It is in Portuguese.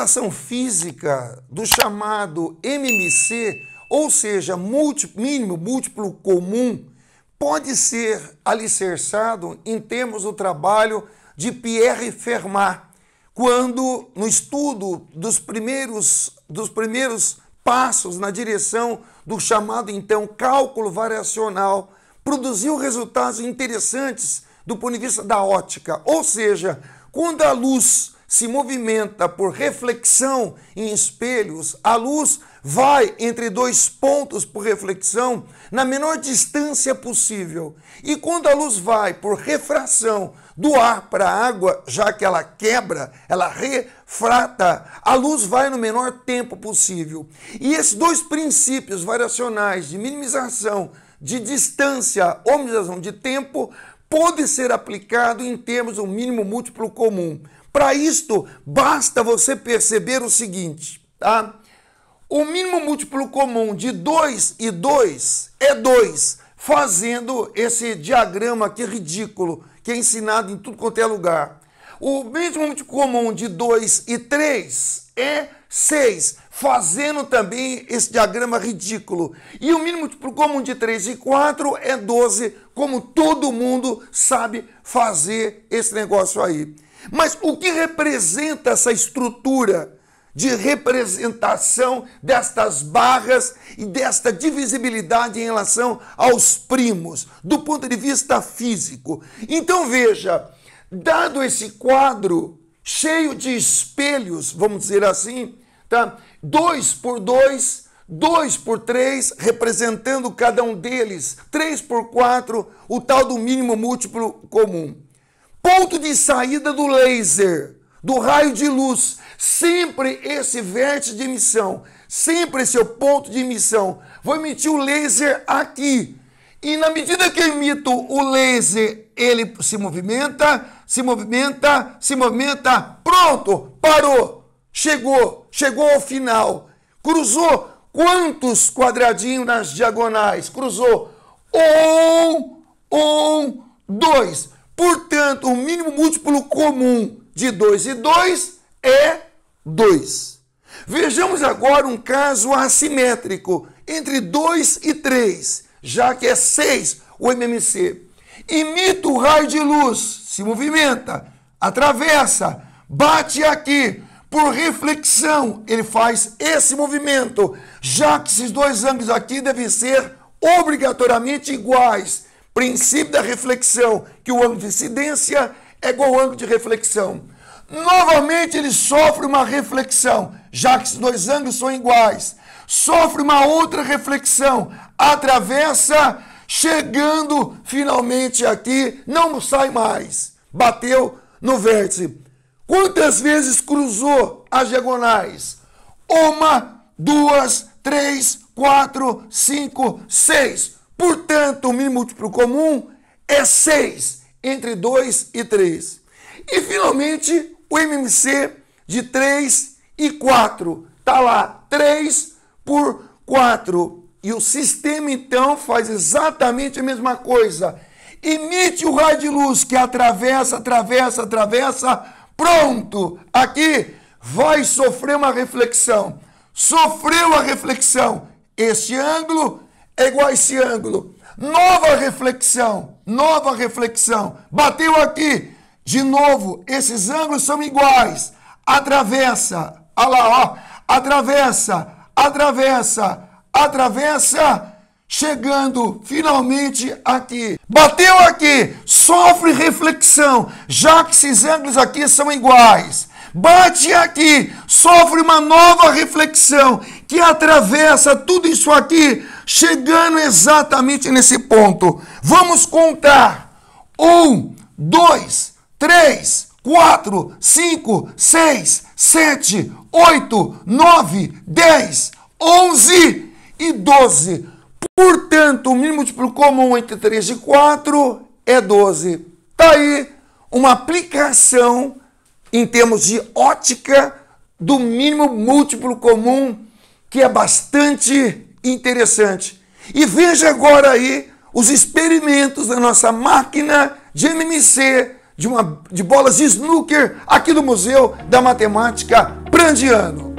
equação física do chamado MMC, ou seja, mínimo múltiplo comum, pode ser alicerçado em termos do trabalho de Pierre Fermat, quando, no estudo dos primeiros passos na direção do chamado, então, cálculo variacional, produziu resultados interessantes do ponto de vista da ótica. Ou seja, quando a luz se movimenta por reflexão em espelhos, a luz vai entre dois pontos por reflexão na menor distância possível. E quando a luz vai por refração do ar para a água, já que ela quebra, ela refrata, a luz vai no menor tempo possível. E esses dois princípios variacionais de minimização de distância ou minimização de tempo pode ser aplicado em termos do mínimo múltiplo comum. Para isto, basta você perceber o seguinte, tá? O mínimo múltiplo comum de 2 e 2 é 2, fazendo esse diagrama aqui ridículo, que é ensinado em tudo quanto é lugar. O mínimo múltiplo comum de 2 e 3 é 6, fazendo também esse diagrama ridículo. E o mínimo múltiplo comum de 3 e 4 é 12, como todo mundo sabe fazer esse negócio aí. Mas o que representa essa estrutura de representação destas barras e desta divisibilidade em relação aos primos, do ponto de vista físico? Então veja, dado esse quadro cheio de espelhos, vamos dizer assim, tá? 2 por 2, 2 por 3, representando cada um deles, 3 por 4, o tal do mínimo múltiplo comum. Ponto de saída do laser, do raio de luz, sempre esse vértice de emissão, sempre esse é o ponto de emissão. Vou emitir o laser aqui. E na medida que eu emito o laser, ele se movimenta, se movimenta, se movimenta. Pronto, parou, chegou ao final. Cruzou quantos quadradinhos nas diagonais? Cruzou 1, 2. Portanto, o mínimo múltiplo comum de 2 e 2 é 2. Vejamos agora um caso assimétrico entre 2 e 3, já que é 6 o MMC. Imita o raio de luz, se movimenta, atravessa, bate aqui. Por reflexão, ele faz esse movimento, já que esses dois ângulos aqui devem ser obrigatoriamente iguais. Princípio da reflexão, que o ângulo de incidência é igual ao ângulo de reflexão. Novamente ele sofre uma reflexão, já que esses dois ângulos são iguais. Sofre uma outra reflexão, atravessa, chegando finalmente aqui, não sai mais. Bateu no vértice. Quantas vezes cruzou as diagonais? 1, 2, 3, 4, 5, 6. Portanto, o mínimo múltiplo comum é 6, entre 2 e 3. E, finalmente, o MMC de 3 e 4. Está lá, 3 por 4. E o sistema, então, faz exatamente a mesma coisa. Emite o raio de luz que atravessa, atravessa, atravessa. Pronto! Aqui vai sofrer uma reflexão. Sofreu a reflexão. Este ângulo é igual a esse ângulo. Nova reflexão. Bateu aqui. De novo, esses ângulos são iguais. Atravessa. Olha lá, ó. Atravessa. Chegando finalmente aqui. Bateu aqui. Sofre reflexão. Já que esses ângulos aqui são iguais. Bate aqui. Sofre uma nova reflexão que atravessa tudo isso aqui, chegando exatamente nesse ponto. Vamos contar. 1, 2, 3, 4, 5, 6, 7, 8, 9, 10, 11 e 12. Portanto, o mínimo múltiplo comum entre 3 e 4 é 12. Está aí uma aplicação em termos de ótica do mínimo múltiplo comum, que é bastante interessante. E veja agora aí os experimentos da nossa máquina de MMC, de bolas de snooker, aqui do Museu da Matemática Prandiano.